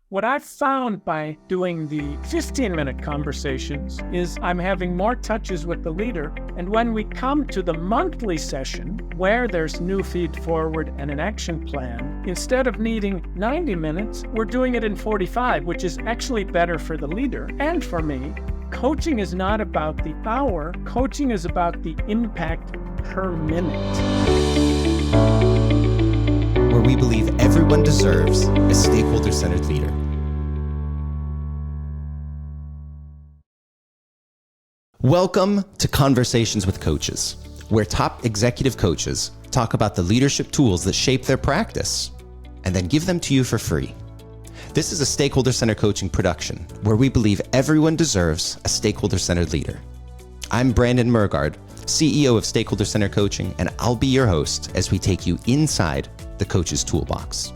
What I've found by doing the 15-minute conversations is I'm having more touches with the leader. And when we come to the monthly session, where there's new feed forward and an action plan, instead of needing 90 minutes, we're doing it in 45, which is actually better for the leader and for me. Coaching is not about the hour. Coaching is about the impact per minute. Where we believe everyone deserves a stakeholder-centered leader. Welcome to Conversations with Coaches, where top executive coaches talk about the leadership tools that shape their practice and then give them to you for free. This is a stakeholder-centered coaching production where we believe everyone deserves a stakeholder-centered leader. I'm Brandon Murgard, CEO of Stakeholder Centered Coaching, and I'll be your host as we take you inside the coach's toolbox.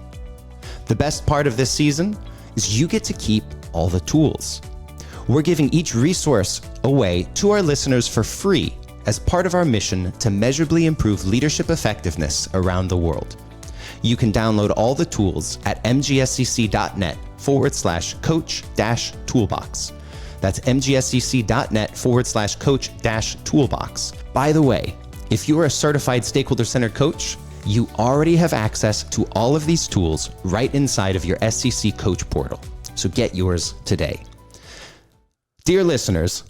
The best part of this season is you get to keep all the tools. We're giving each resource away to our listeners for free as part of our mission to measurably improve leadership effectiveness around the world. You can download all the tools at mgscc.net/coach-toolbox. That's mgscc.net/coach-toolbox. By the way, if you are a certified stakeholder-centered coach, you already have access to all of these tools right inside of your SCC Coach portal. So get yours today. Dear listeners,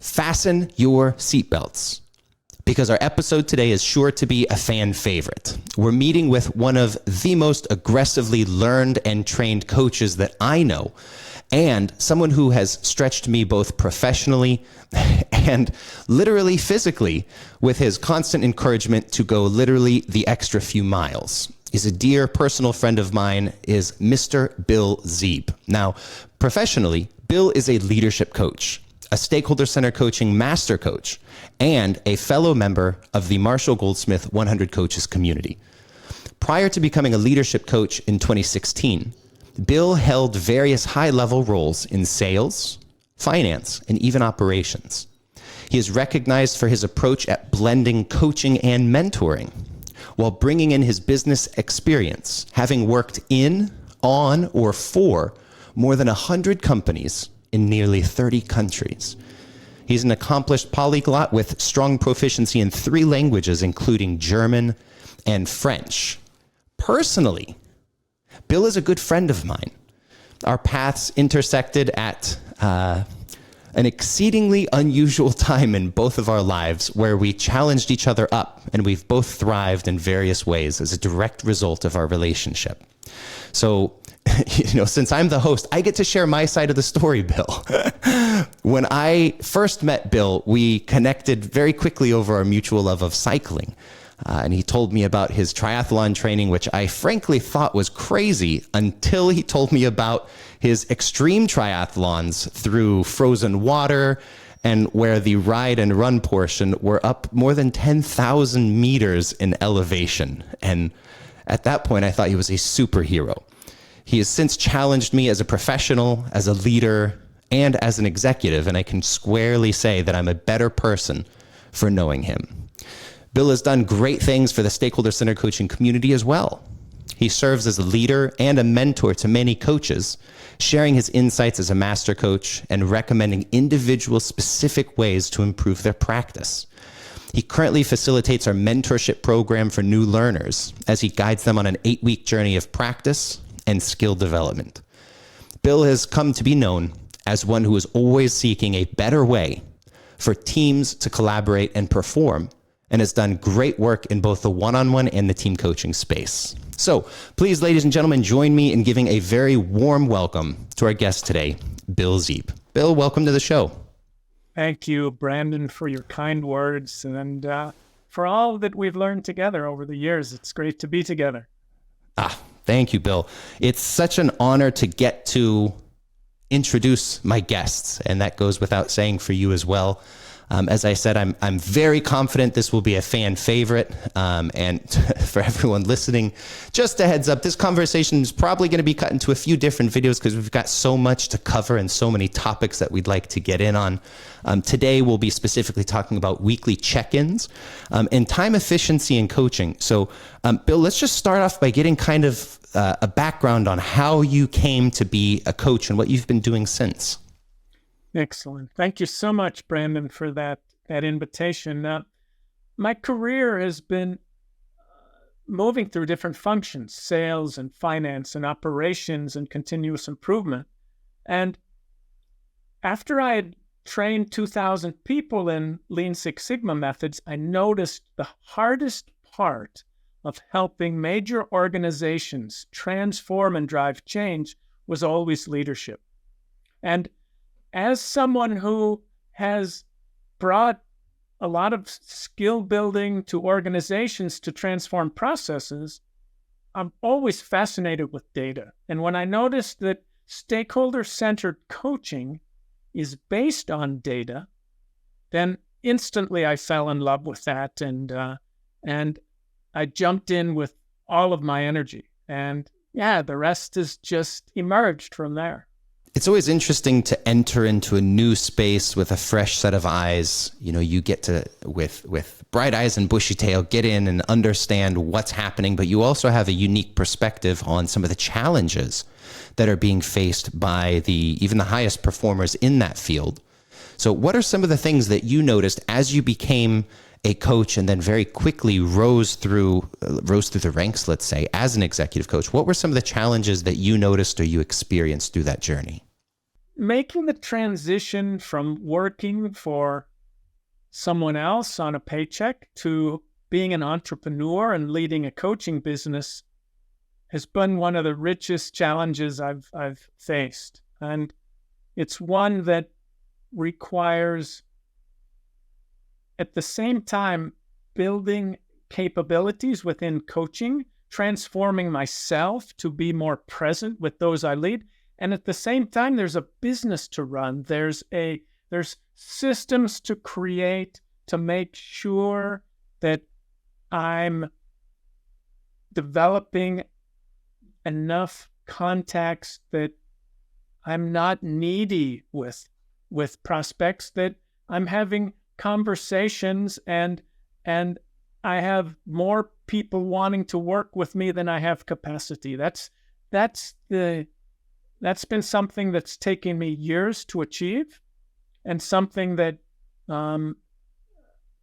fasten your seatbelts because our episode today is sure to be a fan favorite. We're meeting with one of the most aggressively learned and trained coaches that I know, and someone who has stretched me both professionally and literally physically with his constant encouragement to go literally the extra few miles. He's a dear personal friend of mine, is Mr. Bill Zeeb. Now, professionally, Bill is a leadership coach, a stakeholder-centered coaching master coach, and a fellow member of the Marshall Goldsmith 100 Coaches community. Prior to becoming a leadership coach in 2016, Bill held various high-level roles in sales, finance, and even operations. He is recognized for his approach at blending coaching and mentoring while bringing in his business experience, having worked in, on, or for more than 100 companies in nearly 30 countries. He's an accomplished polyglot with strong proficiency in 3 languages, including German and French. Personally, Bill is a good friend of mine. Our paths intersected at an exceedingly unusual time in both of our lives where we challenged each other up, and we've both thrived in various ways as a direct result of our relationship. So, since I'm the host, I get to share my side of the story, Bill. When I first met Bill, we connected very quickly over our mutual love of cycling. And he told me about his triathlon training, which I frankly thought was crazy until he told me about his extreme triathlons through frozen water and where the ride and run portion were up more than 10,000 meters in elevation. And at that point, I thought he was a superhero. He has since challenged me as a professional, as a leader, and as an executive, and I can squarely say that I'm a better person for knowing him. Bill has done great things for the stakeholder-centered coaching community as well. He serves as a leader and a mentor to many coaches, sharing his insights as a master coach and recommending individual specific ways to improve their practice. He currently facilitates our mentorship program for new learners as he guides them on an 8-week journey of practice and skill development. Bill has come to be known as one who is always seeking a better way for teams to collaborate and perform, and has done great work in both the one-on-one and the team coaching space. So please, ladies and gentlemen, join me in giving a very warm welcome to our guest today, Bill Zeeb. Bill, welcome to the show. Thank you, Brandon, for your kind words and for all that we've learned together over the years. It's great to be together. Thank you, Bill. It's such an honor to get to introduce my guests, and that goes without saying for you as well. As I said, I'm very confident this will be a fan favorite. And for everyone listening, just a heads up, this conversation is probably going to be cut into a few different videos because we've got so much to cover and so many topics that we'd like to get in on. Today, we'll be specifically talking about weekly check-ins and time efficiency in coaching. So, Bill, let's just start off by getting kind of a background on how you came to be a coach and what you've been doing since. Excellent. Thank you so much, Brandon, for that invitation. My career has been moving through different functions, sales and finance and operations and continuous improvement. And after I had trained 2,000 people in Lean Six Sigma methods, I noticed the hardest part of helping major organizations transform and drive change was always leadership. And as someone who has brought a lot of skill building to organizations to transform processes, I'm always fascinated with data. And when I noticed that stakeholder centered coaching is based on data, then instantly I fell in love with that. And I jumped in with all of my energy. And yeah, the rest has just emerged from there. It's always interesting to enter into a new space with a fresh set of eyes. You know, you get to, with bright eyes and bushy tail, get in and understand what's happening, but you also have a unique perspective on some of the challenges that are being faced by even the highest performers in that field. So what are some of the things that you noticed as you became a coach and then very quickly rose through the ranks, let's say, as an executive coach? What were some of the challenges that you noticed or you experienced through that journey? Making the transition from working for someone else on a paycheck to being an entrepreneur and leading a coaching business has been one of the richest challenges I've faced. And it's one that requires, at the same time, building capabilities within coaching, transforming myself to be more present with those I lead. And at the same time, there's a business to run. There's systems to create to make sure that I'm developing enough contacts that I'm not needy with prospects, that I'm having conversations and I have more people wanting to work with me than I have capacity. That's been something that's taken me years to achieve, and something that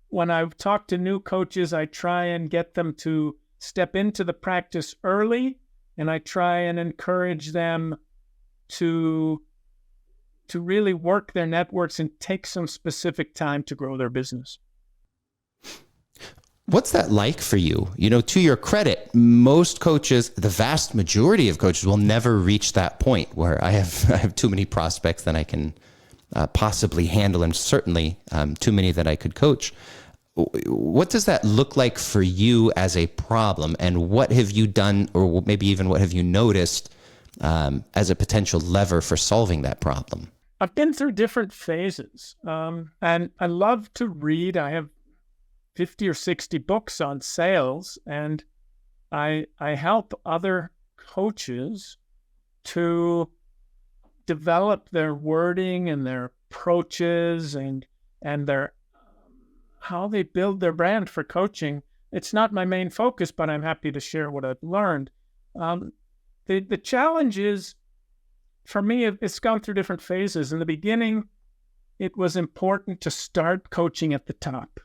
when I talk to new coaches, I try and get them to step into the practice early, and I try and encourage them to really work their networks and take some specific time to grow their business. What's that like for you? You know, to your credit, most coaches, the vast majority of coaches will never reach that point where I have too many prospects that I can possibly handle, and certainly too many that I could coach. What does that look like for you as a problem, and what have you done, or maybe even what have you noticed as a potential lever for solving that problem? I've been through different phases, and I love to read. I have 50 or 60 books on sales, and I help other coaches to develop their wording and their approaches and their how they build their brand for coaching. It's not my main focus, but I'm happy to share what I've learned. The challenge is, for me, it's gone through different phases. In the beginning, it was important to start coaching at the top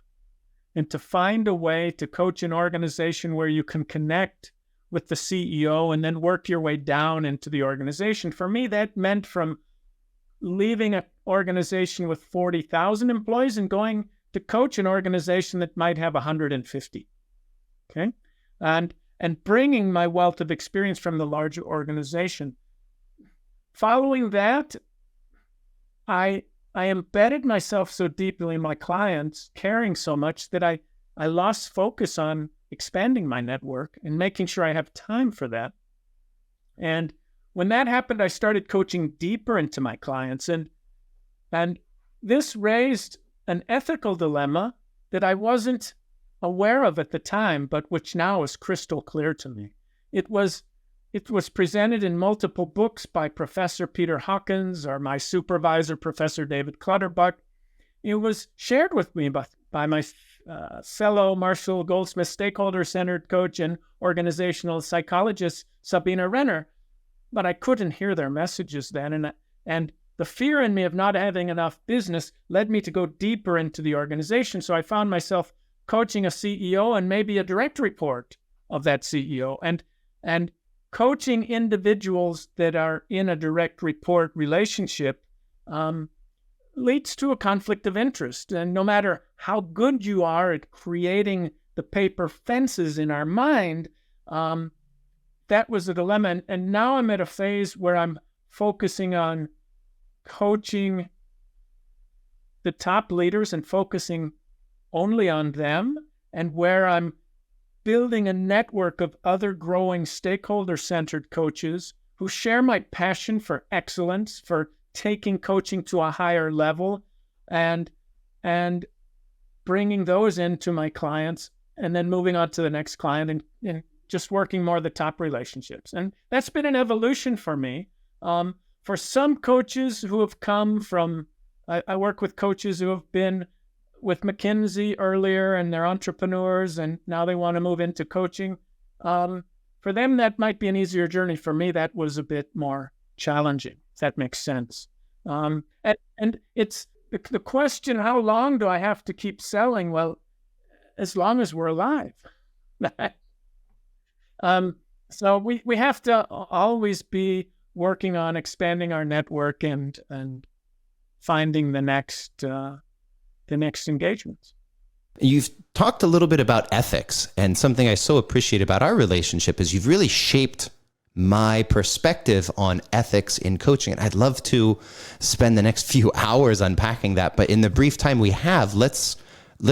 and to find a way to coach an organization where you can connect with the CEO and then work your way down into the organization. For me, that meant from leaving an organization with 40,000 employees and going to coach an organization that might have 150. Okay? And bringing my wealth of experience from the larger organization. Following that, I embedded myself so deeply in my clients, caring so much, that I lost focus on expanding my network and making sure I have time for that. And when that happened, I started coaching deeper into my clients. And this raised an ethical dilemma that I wasn't aware of at the time, but which now is crystal clear to me. It was presented in multiple books by Professor Peter Hawkins or my supervisor, Professor David Clutterbuck. It was shared with me by my fellow Marshall Goldsmith Stakeholder Centered Coach and organizational psychologist, Sabina Renner, but I couldn't hear their messages then. And the fear in me of not having enough business led me to go deeper into the organization. So I found myself coaching a CEO and maybe a direct report of that CEO and coaching individuals that are in a direct report relationship leads to a conflict of interest. And no matter how good you are at creating the paper fences in our mind, that was a dilemma. And now I'm at a phase where I'm focusing on coaching the top leaders and focusing only on them, and where I'm building a network of other growing stakeholder-centered coaches who share my passion for excellence, for taking coaching to a higher level, and bringing those into my clients, and then moving on to the next client and just working more of the top relationships. And that's been an evolution for me. For some coaches who have come from, I work with coaches who have been with McKinsey earlier and they're entrepreneurs and now they want to move into coaching. For them, that might be an easier journey. For me, that was a bit more challenging, if that makes sense. And it's the question, how long do I have to keep selling? Well, as long as we're alive. So we have to always be working on expanding our network and finding the next engagements. You've talked a little bit about ethics, and something I so appreciate about our relationship is you've really shaped my perspective on ethics in coaching. And I'd love to spend the next few hours unpacking that, but in the brief time we have, let's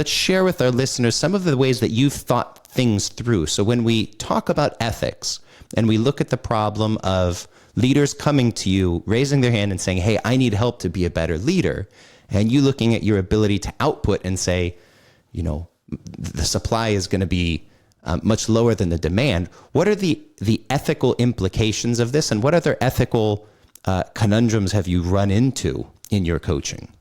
share with our listeners some of the ways that you've thought things through. So when we talk about ethics and we look at the problem of leaders coming to you, raising their hand and saying, hey, I need help to be a better leader, and you looking at your ability to output and say, you know, the supply is going to be much lower than the demand. What are the ethical implications of this, and what other ethical conundrums have you run into in your coaching?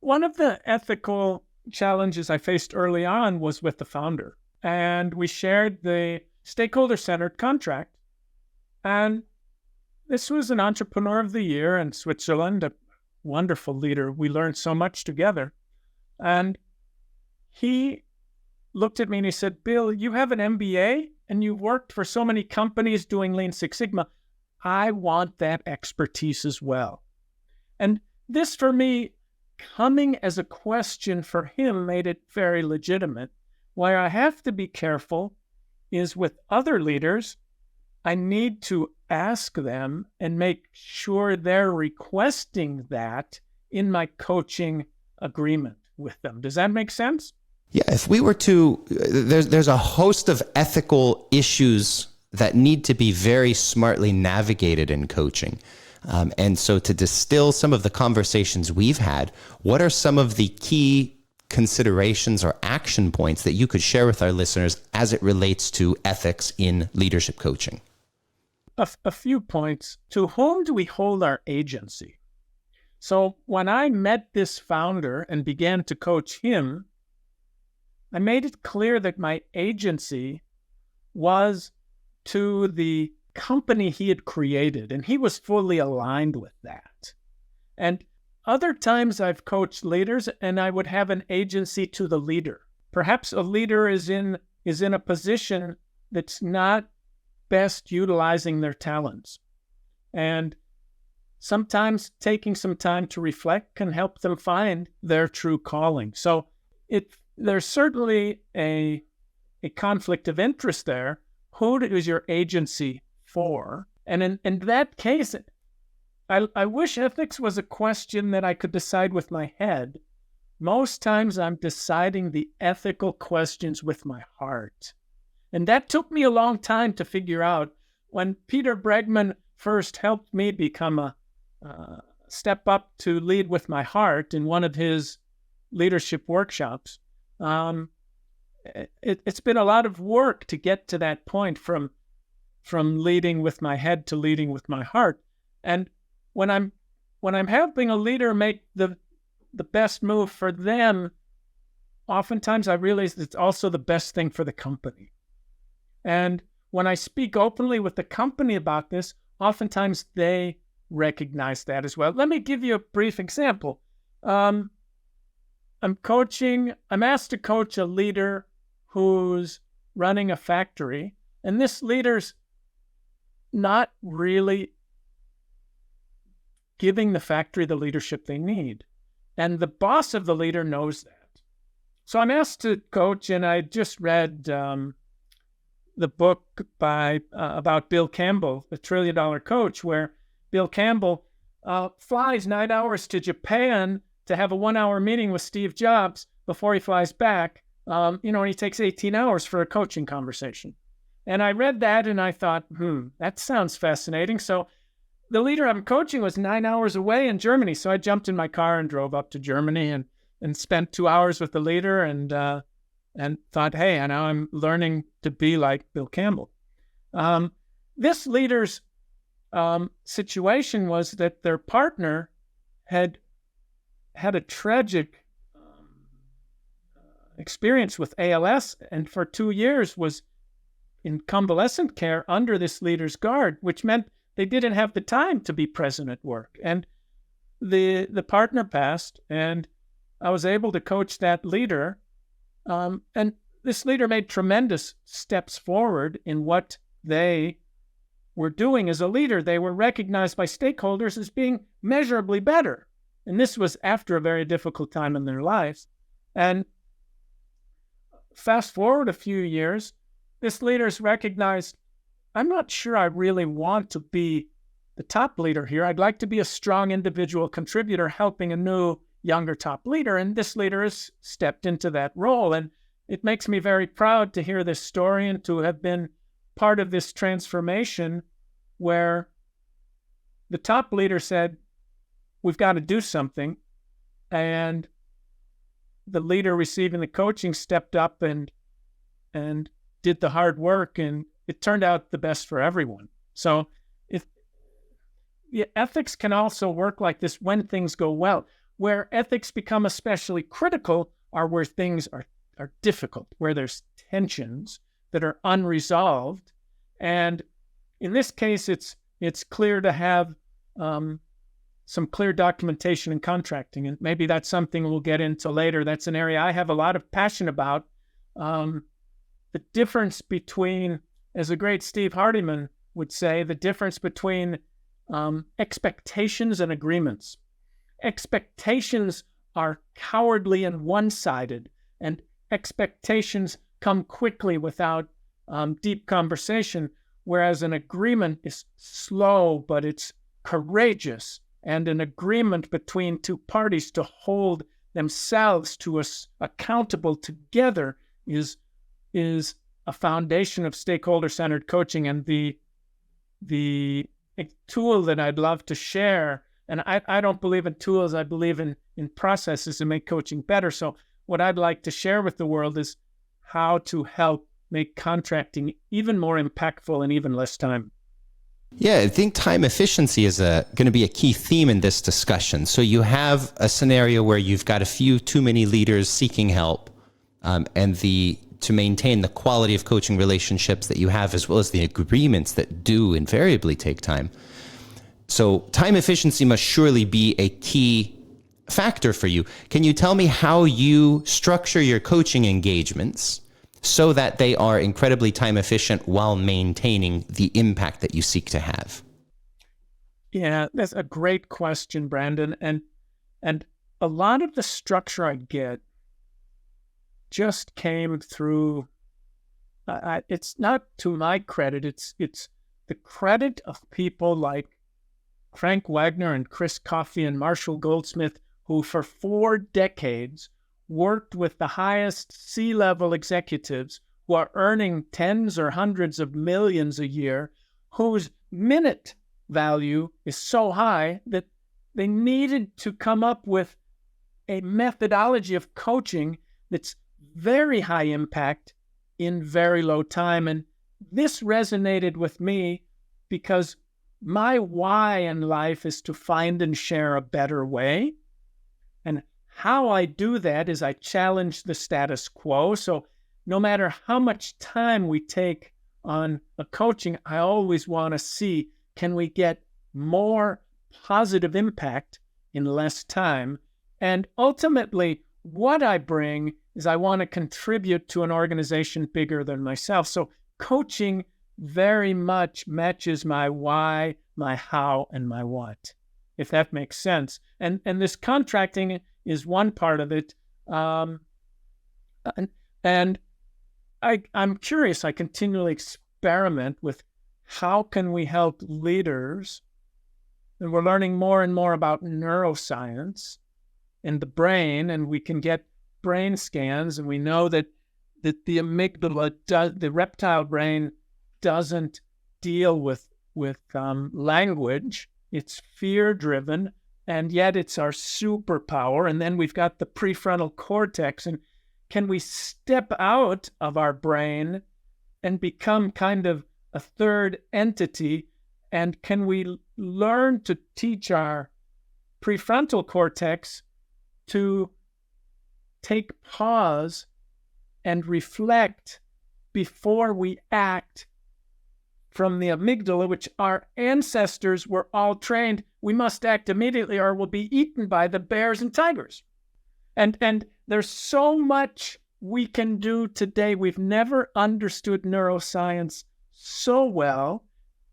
One of the ethical challenges I faced early on was with the founder, and we shared the stakeholder-centered contract. And this was an Entrepreneur of the Year in Switzerland, a wonderful leader. We learned so much together. And he looked at me and he said, Bill, you have an MBA and you worked for so many companies doing Lean Six Sigma. I want that expertise as well. And this, for me, coming as a question for him made it very legitimate. Where I have to be careful is with other leaders, I need to ask them and make sure they're requesting that in my coaching agreement with them. Does that make sense? Yeah, if we were to, there's a host of ethical issues that need to be very smartly navigated in coaching. And so to distill some of the conversations we've had, what are some of the key considerations or action points that you could share with our listeners as it relates to ethics in leadership coaching? A few points. To whom do we hold our agency? So when I met this founder and began to coach him, I made it clear that my agency was to the company he had created, and he was fully aligned with that. And other times I've coached leaders and I would have an agency to the leader. Perhaps a leader is in a position that's not best utilizing their talents. And sometimes taking some time to reflect can help them find their true calling. So there's certainly a conflict of interest there. Who is your agency for? And in that case, I wish ethics was a question that I could decide with my head. Most times I'm deciding the ethical questions with my heart. And that took me a long time to figure out. When Peter Bregman first helped me become a step up to lead with my heart in one of his leadership workshops. It's been a lot of work to get to that point from leading with my head to leading with my heart. And when I'm helping a leader make the best move for them, oftentimes I realize it's also the best thing for the company. And when I speak openly with the company about this, oftentimes they recognize that as well. Let me give you a brief example. I'm asked to coach a leader who's running a factory, and this leader's not really giving the factory the leadership they need. And the boss of the leader knows that. So I'm asked to coach, and I just read the book about Bill Campbell, the $1 Trillion Coach, where Bill Campbell flies 9 hours to Japan to have a 1-hour meeting with Steve Jobs before he flies back. And he takes 18 hours for a coaching conversation. And I read that and I thought, that sounds fascinating. So the leader I'm coaching was 9 hours away in Germany. So I jumped in my car and drove up to Germany and spent 2 hours with the leader and thought, hey, now I'm learning to be like Bill Campbell. This leader's situation was that their partner had a tragic experience with ALS, and for 2 years was in convalescent care under this leader's guard, which meant they didn't have the time to be present at work. And the partner passed, and I was able to coach that leader. And this leader made tremendous steps forward in what they were doing as a leader. They were recognized by stakeholders as being measurably better. And this was after a very difficult time in their lives. And fast forward a few years, this leader's recognized, I'm not sure I really want to be the top leader here. I'd like to be a strong individual contributor helping a new, younger top leader. And this leader has stepped into that role. And it makes me very proud to hear this story and to have been part of this transformation where the top leader said, we've got to do something. And the leader receiving the coaching stepped up and did the hard work, and it turned out the best for everyone. So ethics can also work like this when things go well. Where ethics become especially critical are where things are difficult, where there's tensions that are unresolved. And in this case, it's clear to have some clear documentation and contracting. And maybe that's something we'll get into later. That's an area I have a lot of passion about. The difference between, as the great Steve Hardiman would say, the difference between expectations and agreements. Expectations are cowardly and one-sided, and expectations come quickly without deep conversation, whereas an agreement is slow, but it's courageous, and an agreement between two parties to hold themselves to us accountable together is a foundation of stakeholder-centered coaching. And the tool that I'd love to share, and I don't believe in tools, I believe in processes to make coaching better. So what I'd like to share with the world is how to help make contracting even more impactful in even less time. Yeah, I think time efficiency is going to be a key theme in this discussion. So you have a scenario where you've got a few too many leaders seeking help, and to maintain the quality of coaching relationships that you have, as well as the agreements that do invariably take time. So time efficiency must surely be a key factor for you. Can you tell me how you structure your coaching engagements so that they are incredibly time efficient while maintaining the impact that you seek to have? Yeah, that's a great question, Brandon. And a lot of the structure I get just came through, it's not to my credit, it's the credit of people like Frank Wagner and Chris Coffey and Marshall Goldsmith, who for 4 decades worked with the highest C-level executives who are earning tens or hundreds of millions a year, whose minute value is so high that they needed to come up with a methodology of coaching that's very high impact in very low time. And this resonated with me because my why in life is to find and share a better way. And how I do that is I challenge the status quo. So no matter how much time we take on a coaching, I always want to see, can we get more positive impact in less time? And ultimately, what I bring is I want to contribute to an organization bigger than myself. So coaching very much matches my why, my how, and my what, if that makes sense. And this contracting is one part of it. And I'm curious, I continually experiment with how can we help leaders, and we're learning more and more about neuroscience and the brain, and we can get brain scans, and we know that the amygdala, the reptile brain, doesn't deal with language. It's fear-driven, and yet it's our superpower. And then we've got the prefrontal cortex. And can we step out of our brain and become kind of a third entity? And can we learn to teach our prefrontal cortex to take pause and reflect before we act from the amygdala, which our ancestors were all trained? We must act immediately or we'll be eaten by the bears and tigers. And there's so much we can do today. We've never understood neuroscience so well.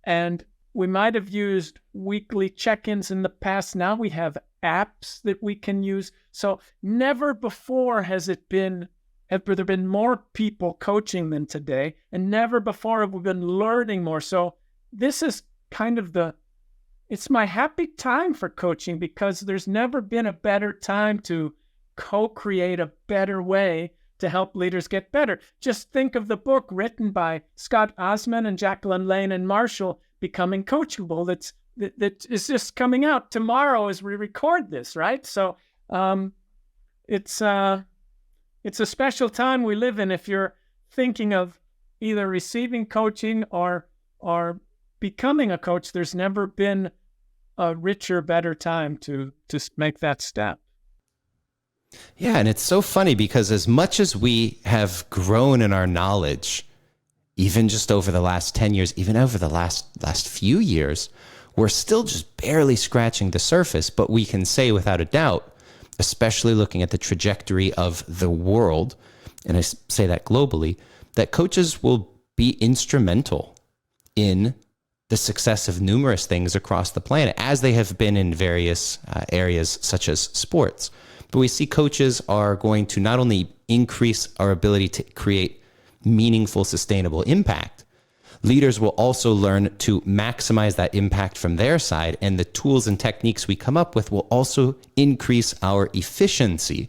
And we might have used weekly check-ins in the past. Now we have apps that we can use. So never before have there been more people coaching than today, and never before have we been learning more. So this is kind of it's my happy time for coaching, because there's never been a better time to co-create a better way to help leaders get better. Just think of the book written by Scott Osman and Jacqueline Lane and Marshall, Becoming Coachable, that is just coming out tomorrow as we record this, right? So it's a special time we live in if you're thinking of either receiving coaching or becoming a coach. There's never been a richer, better time to make that step. Yeah, and it's so funny because as much as we have grown in our knowledge, even just over the last 10 years, even over the last few years, we're still just barely scratching the surface. But we can say without a doubt, especially looking at the trajectory of the world, and I say that globally, that coaches will be instrumental in the success of numerous things across the planet, as they have been in various areas such as sports. But we see coaches are going to not only increase our ability to create meaningful, sustainable impact, leaders will also learn to maximize that impact from their side, and the tools and techniques we come up with will also increase our efficiency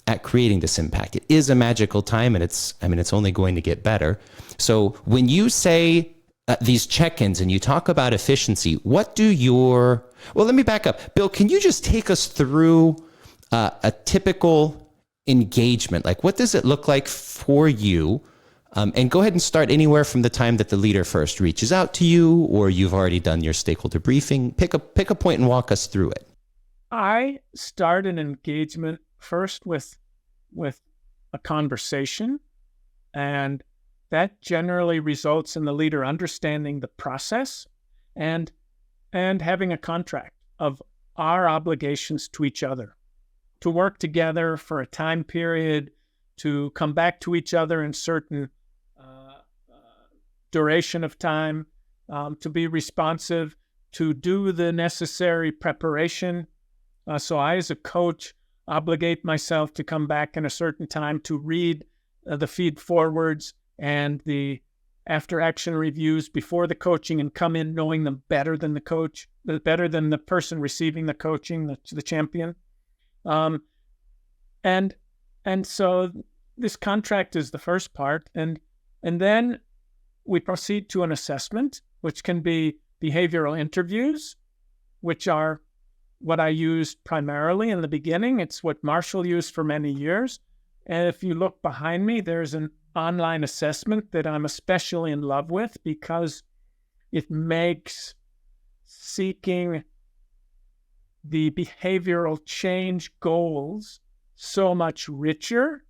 at creating this impact. It is a magical time, and it's only going to get better. So when you say these check-ins and you talk about efficiency, well, let me back up. Bill, can you just take us through a typical engagement? Like, what does it look like for you? And go ahead and start anywhere from the time that the leader first reaches out to you, or you've already done your stakeholder briefing. Pick a point and walk us through it. I start an engagement first with a conversation, and that generally results in the leader understanding the process and having a contract of our obligations to each other, to work together for a time period, to come back to each other in certain duration of time, to be responsive, to do the necessary preparation. So I, as a coach, obligate myself to come back in a certain time to read the feed forwards and the after action reviews before the coaching, and come in knowing them better than the coach, better than the person receiving the coaching, the champion. And so this contract is the first part, and then we proceed to an assessment, which can be behavioral interviews, which are what I used primarily in the beginning. It's what Marshall used for many years. And if you look behind me, there's an online assessment that I'm especially in love with because it makes seeking the behavioral change goals so much richer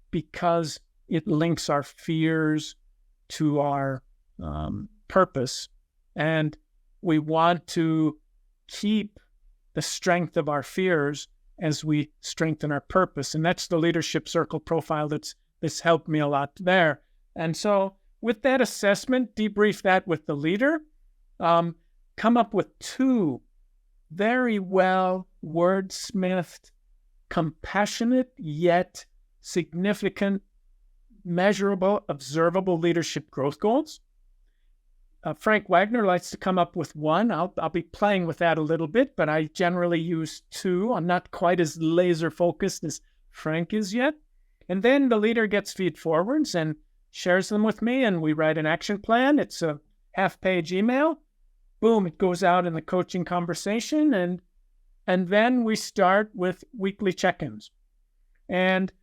because it links our fears to our purpose. And we want to keep the strength of our fears as we strengthen our purpose. And that's the leadership circle profile that's helped me a lot there. And so with that assessment, debrief that with the leader, come up with 2 very well wordsmithed, compassionate, yet significant, measurable, observable leadership growth goals. Frank Wagner likes to come up with 1. I'll be playing with that a little bit, but I generally use 2. I'm not quite as laser focused as Frank is yet. And then the leader gets feed forwards and shares them with me, and we write an action plan. It's a half-page email. Boom, it goes out in the coaching conversation, and then we start with weekly check-ins. And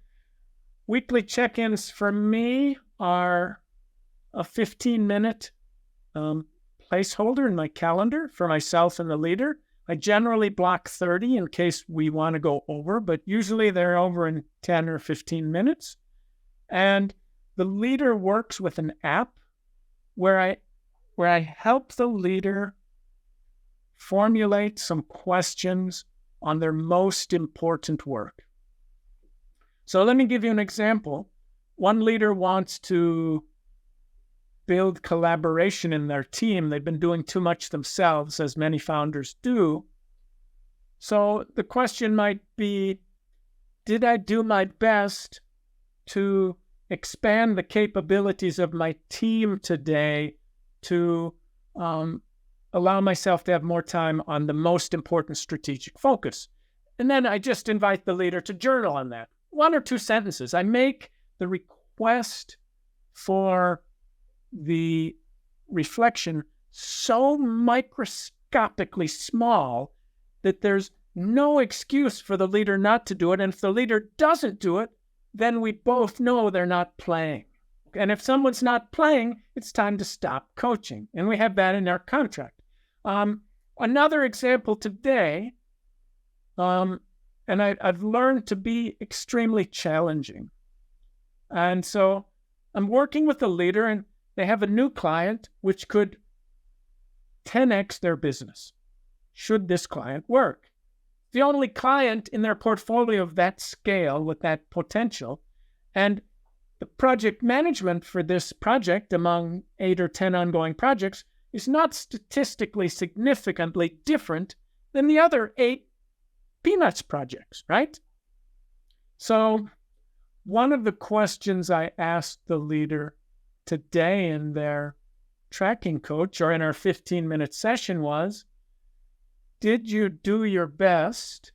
weekly check-ins for me are a 15-minute placeholder in my calendar for myself and the leader. I generally block 30 in case we want to go over, but usually they're over in 10 or 15 minutes. And the leader works with an app where I help the leader formulate some questions on their most important work. So let me give you an example. One leader wants to build collaboration in their team. They've been doing too much themselves, as many founders do. So the question might be, did I do my best to expand the capabilities of my team today to allow myself to have more time on the most important strategic focus? And then I just invite the leader to journal on that. 1 or 2 sentences. I make the request for the reflection so microscopically small that there's no excuse for the leader not to do it. And if the leader doesn't do it, then we both know they're not playing. And if someone's not playing, it's time to stop coaching. And we have that in our contract. Another example today, and I've learned to be extremely challenging. And so I'm working with the leader, and they have a new client which could 10x their business, should this client work. The only client in their portfolio of that scale with that potential, and the project management for this project among 8 or 10 ongoing projects is not statistically significantly different than the other 8 Peanuts projects, right? So one of the questions I asked the leader today in their tracking coach or in our 15-minute session was, did you do your best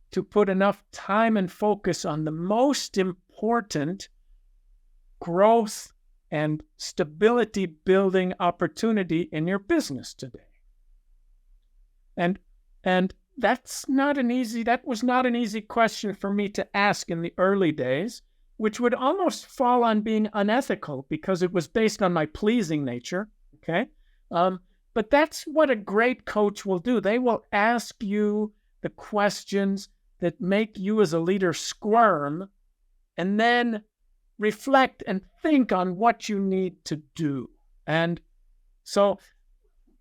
to put enough time and focus on the most important growth and stability building opportunity in your business today? And that was not an easy question for me to ask in the early days, which would almost fall on being unethical because it was based on my pleasing nature, okay? But that's what a great coach will do. They will ask you the questions that make you as a leader squirm and then reflect and think on what you need to do. And so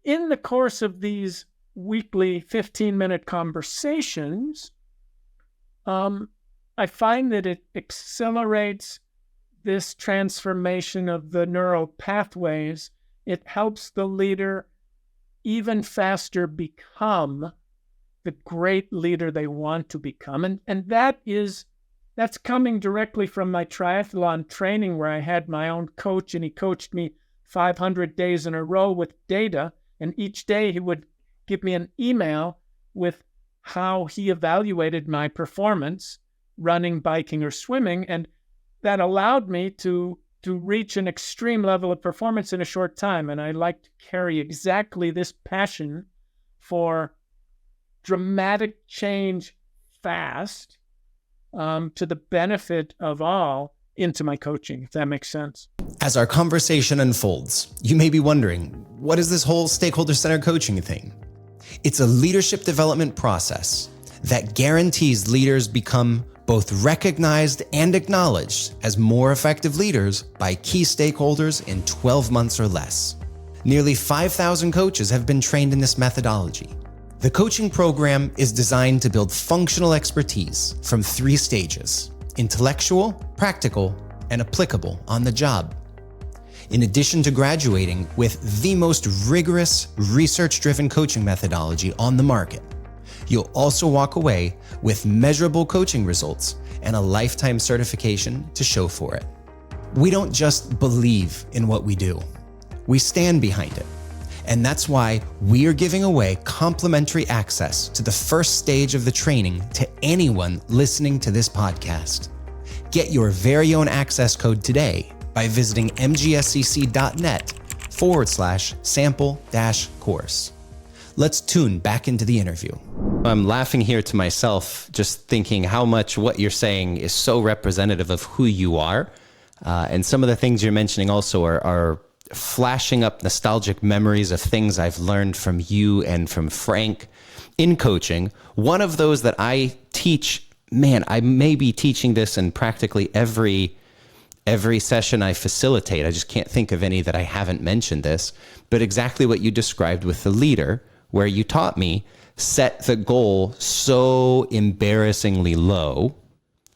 in the course of these weekly 15-minute conversations, I find that it accelerates this transformation of the neural pathways. It helps the leader even faster become the great leader they want to become. And that's coming directly from my triathlon training, where I had my own coach and he coached me 500 days in a row with data. And each day he would give me an email with how he evaluated my performance running, biking, or swimming. And that allowed me to reach an extreme level of performance in a short time. And I like to carry exactly this passion for dramatic change fast to the benefit of all into my coaching, if that makes sense. As our conversation unfolds, you may be wondering, what is this whole stakeholder-centered coaching thing? It's a leadership development process that guarantees leaders become both recognized and acknowledged as more effective leaders by key stakeholders in 12 months or less. Nearly 5,000 coaches have been trained in this methodology. The coaching program is designed to build functional expertise from 3 stages: intellectual, practical, and applicable on the job. In addition to graduating with the most rigorous, research-driven coaching methodology on the market, you'll also walk away with measurable coaching results and a lifetime certification to show for it. We don't just believe in what we do, we stand behind it. And that's why we are giving away complimentary access to the first stage of the training to anyone listening to this podcast. Get your very own access code today by visiting mgscc.net/sample-course. Let's tune back into the interview. I'm laughing here to myself, just thinking how much what you're saying is so representative of who you are. And some of the things you're mentioning also are flashing up nostalgic memories of things I've learned from you and from Frank in coaching. One of those that I teach, man, I may be teaching this in practically every session I facilitate. I just can't think of any that I haven't mentioned this, but exactly what you described with the leader, where you taught me, set the goal so embarrassingly low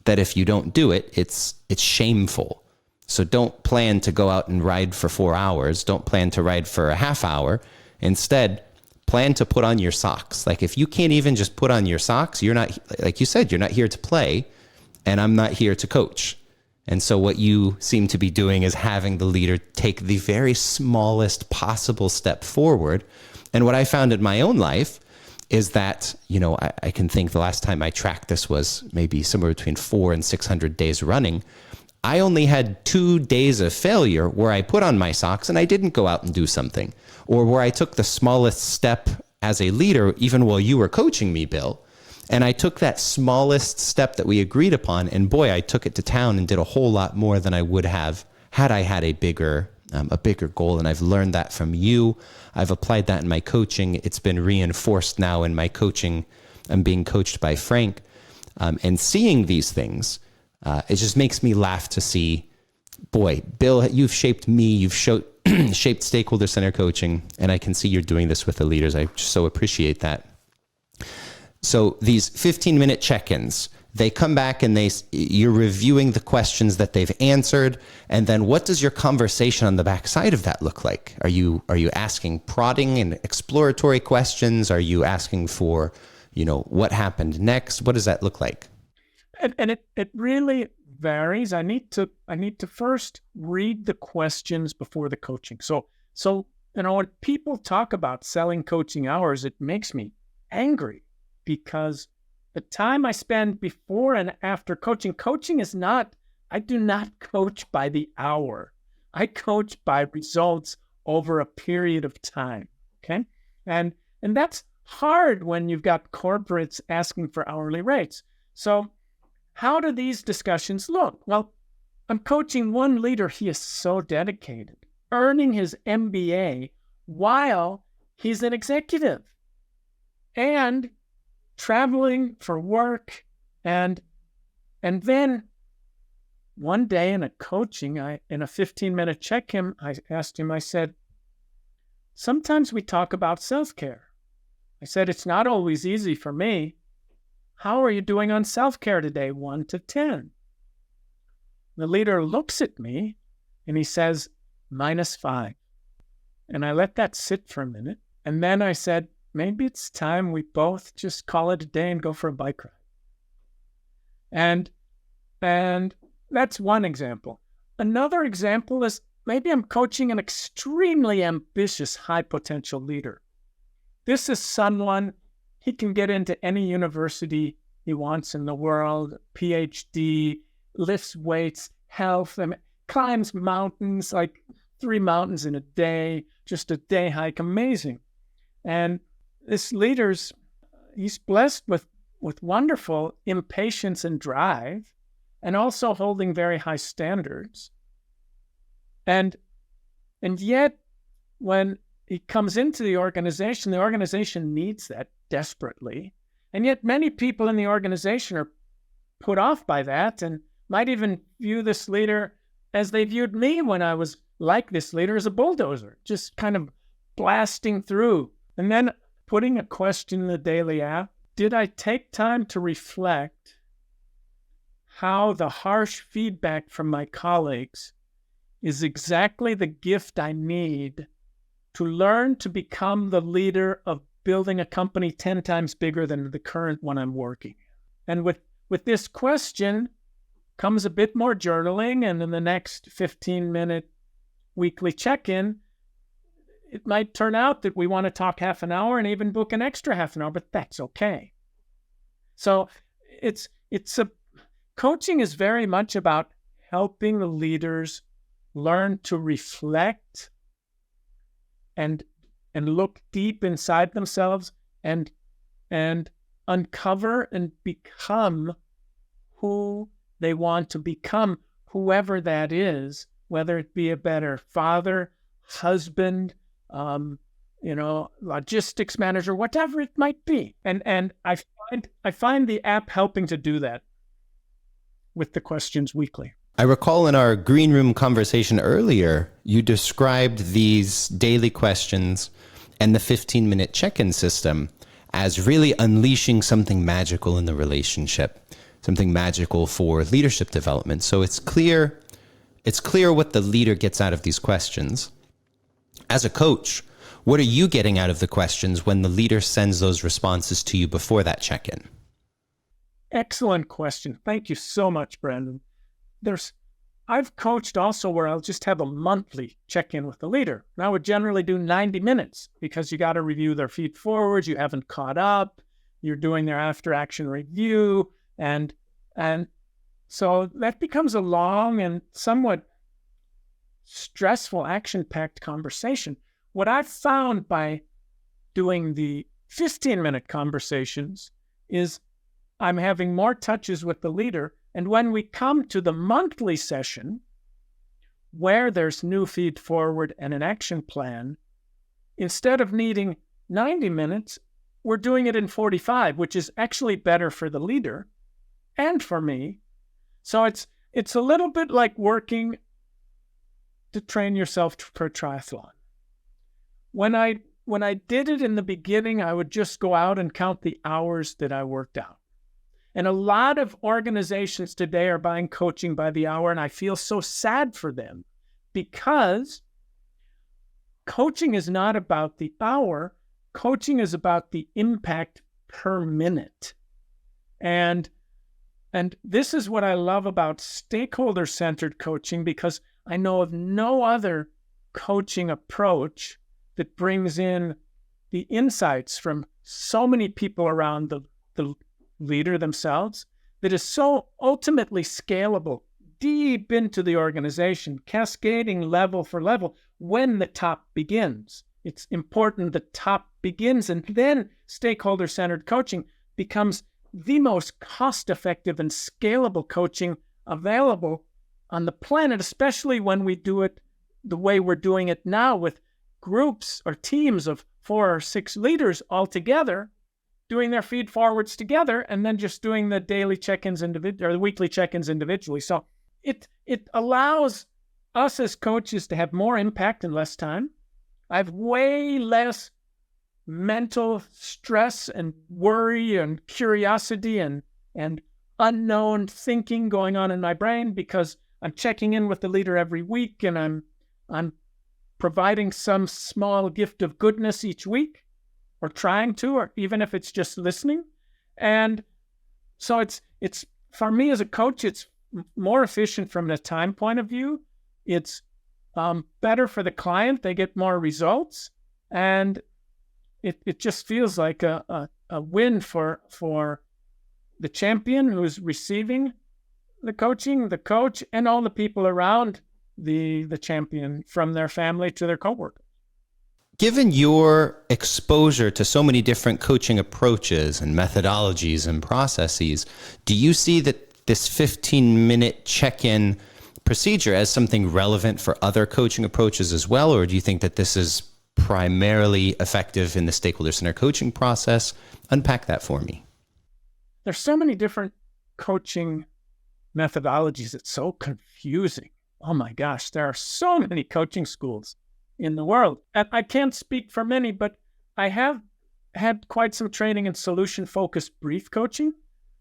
that if you don't do it, it's shameful. So don't plan to go out and ride for 4 hours. Don't plan to ride for a half hour. Instead, plan to put on your socks. Like if you can't even just put on your socks, you're not, like you said, you're not here to play, and I'm not here to coach. And so what you seem to be doing is having the leader take the very smallest possible step forward. And what I found in my own life is that, I can think the last time I tracked this was maybe somewhere between 400 and 600 days running. I only had 2 days of failure where I put on my socks and I didn't go out and do something, or where I took the smallest step as a leader, even while you were coaching me, Bill. And I took that smallest step that we agreed upon, and boy, I took it to town and did a whole lot more than I would have had I had a bigger goal. And I've learned that from you. I've applied that in my coaching. It's been reinforced now in my coaching. I'm being coached by Frank, and seeing these things. It just makes me laugh to see, boy, Bill, you've shaped me, you've shaped stakeholder-centered coaching, and I can see you're doing this with the leaders. I so appreciate that. So these 15-minute check-ins, they come back and you're reviewing the questions that they've answered, and then what does your conversation on the backside of that look like? Are you asking prodding and exploratory questions? Are you asking for, what happened next? What does that look like? And it really varies. I need to first read the questions before the coaching. So when people talk about selling coaching hours, it makes me angry, because the time I spend before and after coaching is not, I do not coach by the hour. I coach by results over a period of time. Okay. And that's hard when you've got corporates asking for hourly rates. So how do these discussions look? Well, I'm coaching one leader. He is so dedicated, earning his MBA while he's an executive and traveling for work. And then one day in a coaching, in a 15-minute check-in, I asked him, I said, sometimes we talk about self-care. I said, it's not always easy for me. How are you doing on self-care today, 1 to 10? The leader looks at me and he says, -5. And I let that sit for a minute. And then I said, maybe it's time we both just call it a day and go for a bike ride. And that's one example. Another example is maybe I'm coaching an extremely ambitious, high potential leader. This is someone, he can get into any university he wants in the world, PhD, lifts weights, health, climbs mountains, like 3 mountains in a day, just a day hike, amazing. And this leader's, he's blessed with wonderful impatience and drive, and also holding very high standards. And yet, when he comes into the organization needs that desperately. And yet many people in the organization are put off by that and might even view this leader as they viewed me when I was like this leader, as a bulldozer, just kind of blasting through. And then putting a question in the daily app: did I take time to reflect how the harsh feedback from my colleagues is exactly the gift I need to learn to become the leader of building a company 10 times bigger than the current one I'm working? And with this question comes a bit more journaling, and in the next 15-minute weekly check-in, it might turn out that we want to talk half an hour and even book an extra half an hour, but that's okay. So coaching is very much about helping the leaders learn to reflect and look deep inside themselves and uncover and become who they want to become, whoever that is, whether it be a better father, husband, logistics manager, whatever it might be. And I find the app helping to do that with the questions weekly. I recall in our green room conversation earlier, you described these daily questions and the 15-minute check-in system as really unleashing something magical in the relationship, something magical for leadership development. So it's clear what the leader gets out of these questions. As a coach, what are you getting out of the questions when the leader sends those responses to you before that check-in? Excellent question. Thank you so much, Brandon. I've coached also where I'll just have a monthly check-in with the leader. And I would generally do 90 minutes because you got to review their feed forwards. You haven't caught up. You're doing their after-action review. And so that becomes a long and somewhat stressful, action-packed conversation. What I've found by doing the 15-minute conversations is I'm having more touches with the leader. And when we come to the monthly session, where there's new feed forward and an action plan, instead of needing 90 minutes, we're doing it in 45, which is actually better for the leader and for me. So it's a little bit like working to train yourself for a triathlon. When I did it in the beginning, I would just go out and count the hours that I worked out. And a lot of organizations today are buying coaching by the hour, and I feel so sad for them because coaching is not about the hour. Coaching is about the impact per minute. And this is what I love about stakeholder centered coaching, because I know of no other coaching approach that brings in the insights from so many people around the leader themselves, that is so ultimately scalable deep into the organization, cascading level for level when the top begins. It's important the top begins, and then stakeholder-centered coaching becomes the most cost-effective and scalable coaching available on the planet, especially when we do it the way we're doing it now with groups or teams of 4 or 6 leaders all together, doing their feed forwards together, and then just doing the daily check-ins or the weekly check-ins individually. So it allows us as coaches to have more impact in less time. I have way less mental stress and worry and curiosity and unknown thinking going on in my brain because I'm checking in with the leader every week, and I'm providing some small gift of goodness each week, or trying to, or even if it's just listening. And so it's for me as a coach, it's more efficient from the time point of view. It's better for the client. They get more results. And it just feels like a win for the champion who's receiving the coaching, the coach, and all the people around the champion, from their family to their coworkers. Given your exposure to so many different coaching approaches and methodologies and processes, do you see that this 15-minute check-in procedure as something relevant for other coaching approaches as well? Or do you think that this is primarily effective in the stakeholder centered coaching process? Unpack that for me. There's so many different coaching methodologies. It's so confusing. Oh my gosh, there are so many coaching schools in the world. And I can't speak for many, but I have had quite some training in solution-focused brief coaching,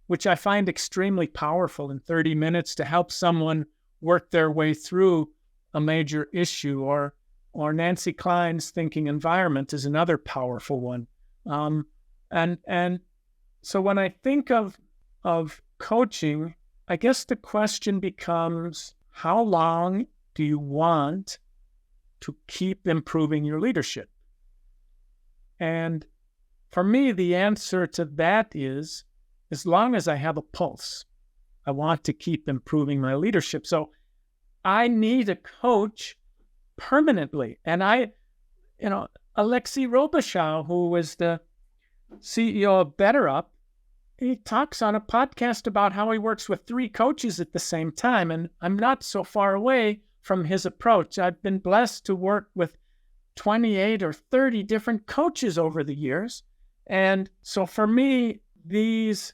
which I find extremely powerful in 30 minutes to help someone work their way through a major issue. Or Nancy Klein's thinking environment is another powerful one. And so when I think of coaching, I guess the question becomes, how long do you want to keep improving your leadership? And for me, the answer to that is, as long as I have a pulse, I want to keep improving my leadership. So I need a coach permanently. And Alexei Robichaud, who was the CEO of BetterUp, he talks on a podcast about how he works with 3 coaches at the same time. And I'm not so far away from his approach. I've been blessed to work with 28 or 30 different coaches over the years. And so for me, these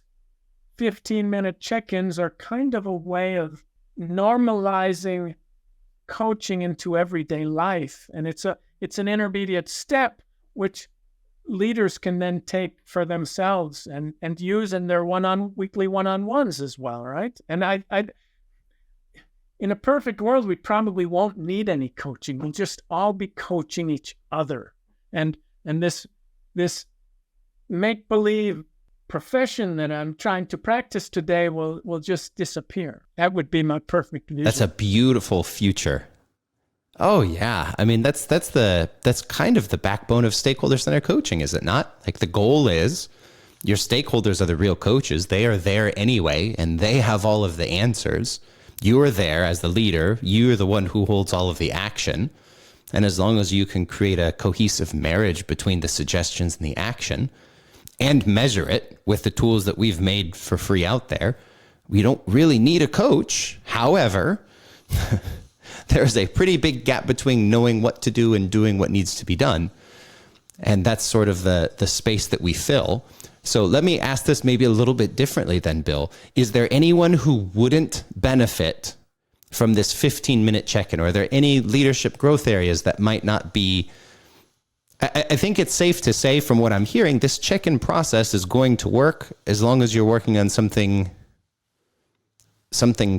15-minute check-ins are kind of a way of normalizing coaching into everyday life. And it's an intermediate step, which leaders can then take for themselves and use in their weekly one-on-ones as well, right? And I in a perfect world, we probably won't need any coaching. We'll just all be coaching each other. And this make-believe profession that I'm trying to practice today will just disappear. That would be my perfect vision. That's a beautiful future. Oh yeah. I mean, that's kind of the backbone of stakeholder centered coaching, is it not? Like, the goal is your stakeholders are the real coaches. They are there anyway, and they have all of the answers. You are there as the leader. You're the one who holds all of the action. And as long as you can create a cohesive marriage between the suggestions and the action and measure it with the tools that we've made for free out there, we don't really need a coach. However, there's a pretty big gap between knowing what to do and doing what needs to be done. And that's sort of the space that we fill. So let me ask this maybe a little bit differently then, Bill. Is there anyone who wouldn't benefit from this 15-minute check-in? Or are there any leadership growth areas that might not be? I think it's safe to say, from what I'm hearing, this check-in process is going to work as long as you're working on something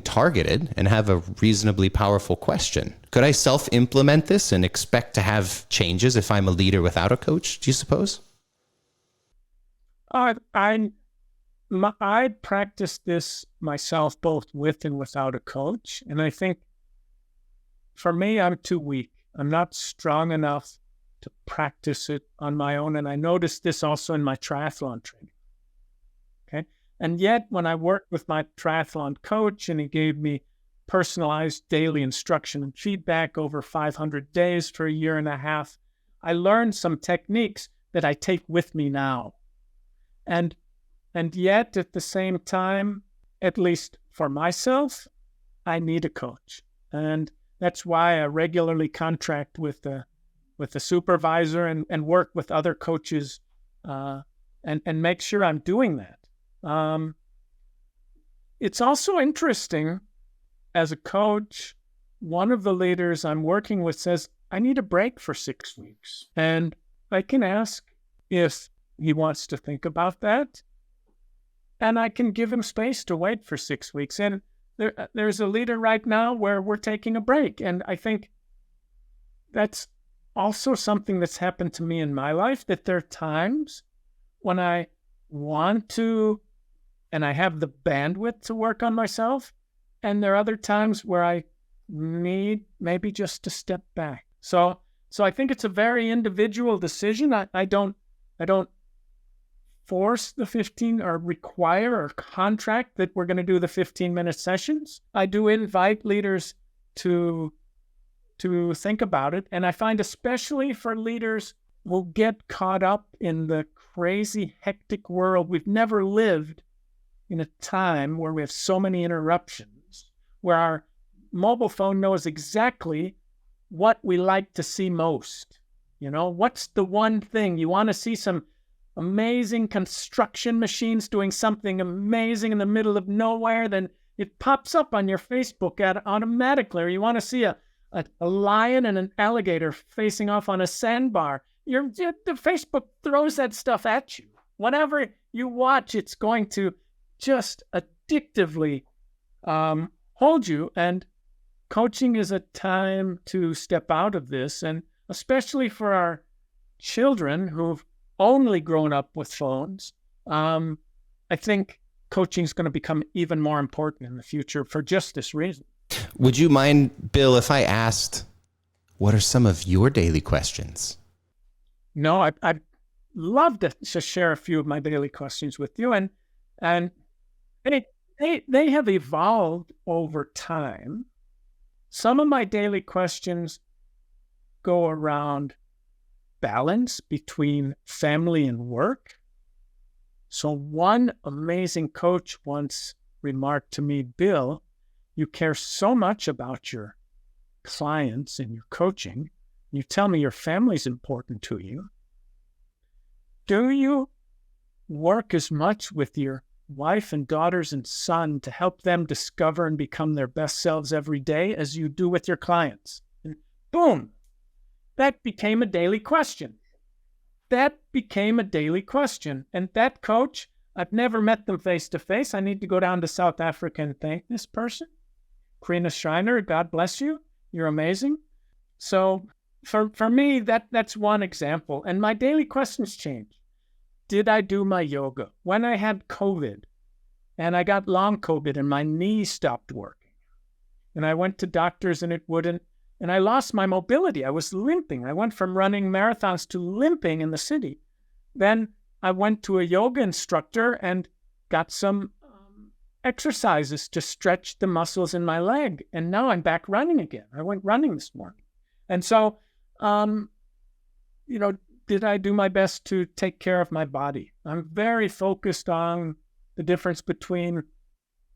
targeted and have a reasonably powerful question. Could I self-implement this and expect to have changes if I'm a leader without a coach, do you suppose? I practice this myself, both with and without a coach. And I think for me, I'm too weak. I'm not strong enough to practice it on my own. And I noticed this also in my triathlon training. Okay. And yet when I worked with my triathlon coach and he gave me personalized daily instruction and feedback over 500 days for a year and a half, I learned some techniques that I take with me now. And yet at the same time, at least for myself, I need a coach. And that's why I regularly contract with the supervisor and work with other coaches and make sure I'm doing that. It's also interesting, as a coach, one of the leaders I'm working with says, I need a break for 6 weeks. And I can ask if he wants to think about that. And I can give him space to wait for 6 weeks. And there's a leader right now where we're taking a break. And I think that's also something that's happened to me in my life, that there are times when I want to and I have the bandwidth to work on myself. And there are other times where I need maybe just to step back. So I think it's a very individual decision. I don't force the 15 or require or contract that we're going to do the 15-minute sessions. I do invite leaders to to think about it. And I find especially for leaders who get caught up in the crazy, hectic world, we've never lived in a time where we have so many interruptions, where our mobile phone knows exactly what we like to see most. You know, what's the one thing you want to see? Some amazing construction machines doing something amazing in the middle of nowhere, then it pops up on your Facebook ad automatically. Or you want to see a lion and an alligator facing off on a sandbar. The Facebook throws that stuff at you. Whatever you watch, it's going to just addictively hold you. And coaching is a time to step out of this, and especially for our children who've only grown up with phones, I think coaching is going to become even more important in the future for just this reason. Would you mind, Bill, if I asked, what are some of your daily questions? No, I'd love to share a few of my daily questions with you. And they have evolved over time. Some of my daily questions go around balance between family and work. So one amazing coach once remarked to me, Bill, you care so much about your clients and your coaching. You tell me your family's important to you. Do you work as much with your wife and daughters and son to help them discover and become their best selves every day as you do with your clients? And boom, that became a daily question. And that coach, I've never met them face to face. I need to go down to South Africa and thank this person. Karina Schreiner, God bless you. You're amazing. So for me, that's one example. And my daily questions change. Did I do my yoga? When I had COVID and I got long COVID and my knee stopped working and I went to doctors and it wouldn't, and I lost my mobility. I was limping. I went from running marathons to limping in the city. Then I went to a yoga instructor and got some exercises to stretch the muscles in my leg. And now I'm back running again. I went running this morning. And so, did I do my best to take care of my body? I'm very focused on the difference between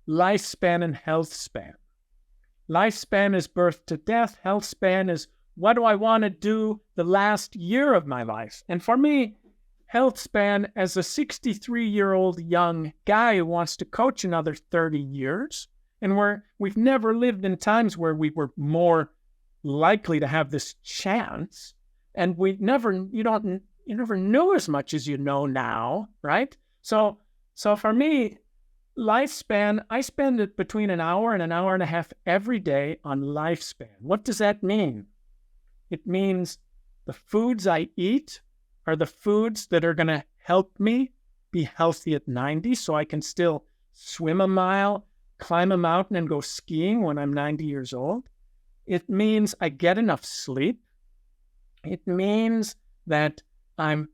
lifespan and health span. Lifespan is birth to death. Health span is what do I want to do the last year of my life? And for me, health span as a 63-year-old young guy who wants to coach another 30 years, and we've never lived in times where we were more likely to have this chance, and you never knew as much as you know now, right? So for me, lifespan, I spend it between an hour and a half every day on lifespan. What does that mean? It means the foods I eat are the foods that are going to help me be healthy at 90 so I can still swim a mile, climb a mountain, and go skiing when I'm 90 years old. It means I get enough sleep. It means that I'm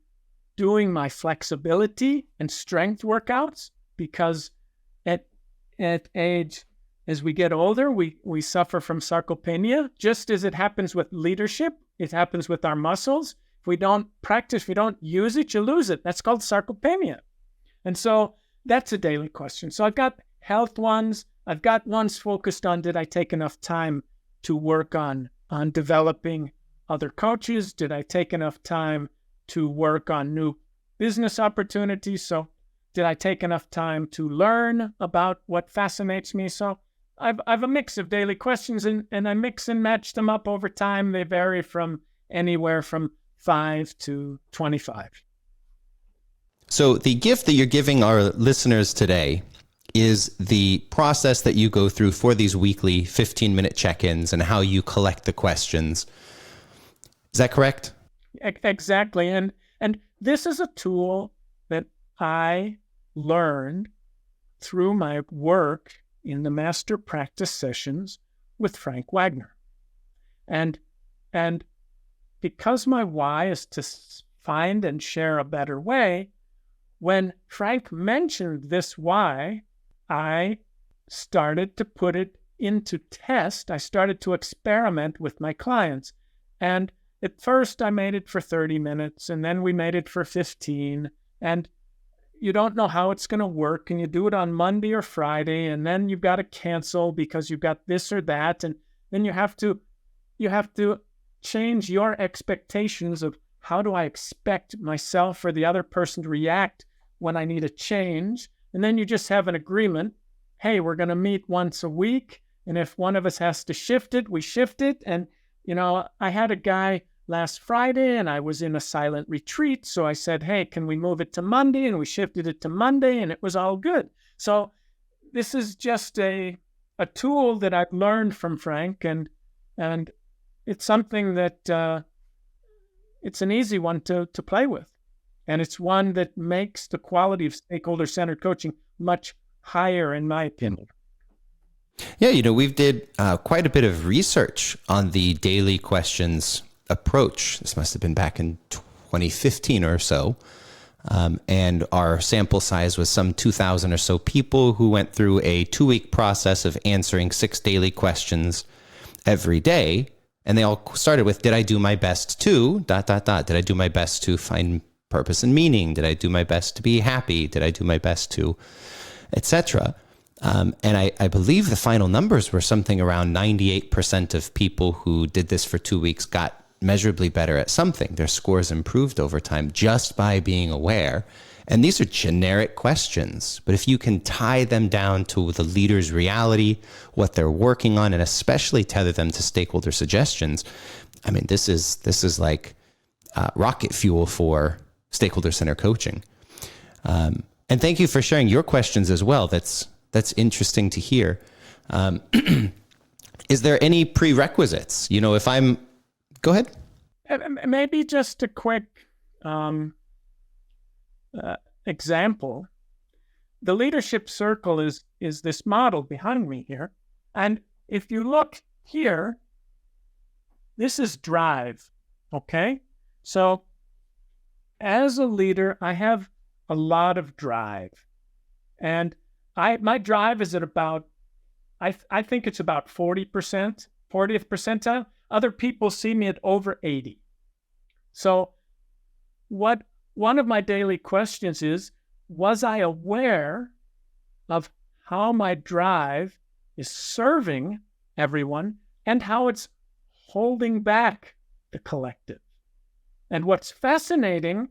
doing my flexibility and strength workouts, because at age, as we get older, we suffer from sarcopenia. Just as it happens with leadership, it happens with our muscles. If we don't practice, if we don't use it, you lose it. That's called sarcopenia. And so that's a daily question. So I've got health ones. I've got ones focused on, did I take enough time to work on developing other coaches? Did I take enough time to work on new business opportunities? So did I take enough time to learn about what fascinates me? So I've a mix of daily questions, and I mix and match them up over time. They vary from anywhere from 5 to 25. So the gift that you're giving our listeners today is the process that you go through for these weekly 15-minute check-ins and how you collect the questions. Is that correct? Exactly. And this is a tool that I learned through my work in the master practice sessions with Frank Wagner. And because my why is to find and share a better way, when Frank mentioned this why, I started to put it into test, I started to experiment with my clients. And at first I made it for 30 minutes, and then we made it for 15. And you don't know how it's going to work, and you do it on Monday or Friday, and then you've got to cancel because you've got this or that. And then you have to change your expectations of how do I expect myself or the other person to react when I need a change. And then you just have an agreement. Hey, we're going to meet once a week. And if one of us has to shift it, we shift it. And, I had a guy last Friday and I was in a silent retreat. So I said, hey, can we move it to Monday? And we shifted it to Monday, and it was all good. So this is just a tool that I've learned from Frank, and it's something that it's an easy one to play with. And it's one that makes the quality of stakeholder-centered coaching much higher, in my opinion. Yeah, we did quite a bit of research on the daily questions approach. This must have been back in 2015 or so. And our sample size was some 2,000 or so people who went through a 2-week process of answering 6 daily questions every day. And they all started with, did I do my best to ... Did I do my best to find purpose and meaning? Did I do my best to be happy? Did I do my best to, etc.? And I believe the final numbers were something around 98% of people who did this for 2 weeks got measurably better at something. Their scores improved over time just by being aware. And these are generic questions, but if you can tie them down to the leader's reality, what they're working on, and especially tether them to stakeholder suggestions, I mean, this is like rocket fuel for stakeholder-centered coaching. And thank you for sharing your questions as well. That's interesting to hear. Is there any prerequisites? If I'm... Go ahead. Maybe just a quick example. The leadership circle is this model behind me here. And if you look here, this is drive, okay? So as a leader, I have a lot of drive. And my drive is at about, I think it's about 40%, 40th percentile. Other people see me at over 80. So one of my daily questions is, was I aware of how my drive is serving everyone and how it's holding back the collective? And what's fascinating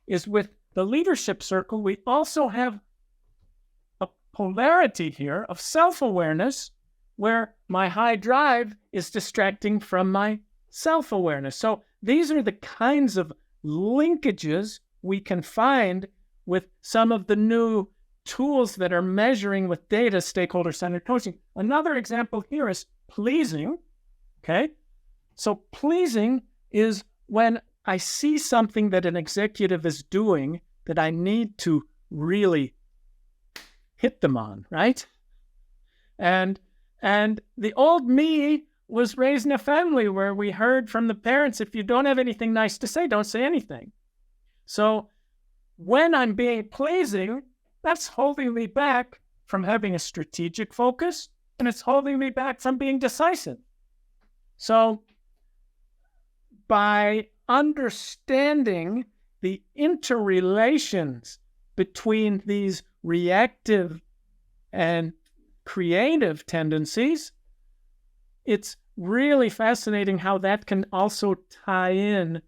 is with the leadership circle, we also have a polarity here of self-awareness where my high drive is distracting from my self-awareness. So these are the kinds of linkages we can find with some of the new tools that are measuring with data stakeholder-centered coaching. Another example here is pleasing, okay? So pleasing is when I see something that an executive is doing that I need to really hit them on, right? And the old me was raised in a family where we heard from the parents, if you don't have anything nice to say, don't say anything. So when I'm being pleasing, that's holding me back from having a strategic focus, and it's holding me back from being decisive. So by understanding the interrelations between these reactive and creative tendencies, it's really fascinating how that can also tie in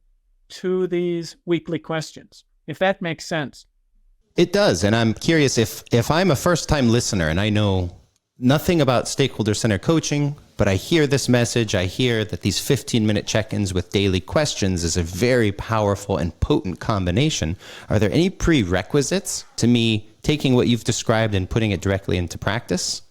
to these weekly questions, if that makes sense. It does. And I'm curious if I'm a first-time listener and I know nothing about stakeholder-centered coaching, but I hear this message, I hear that these 15-minute check-ins with daily questions is a very powerful and potent combination. Are there any prerequisites to me taking what you've described and putting it directly into practice?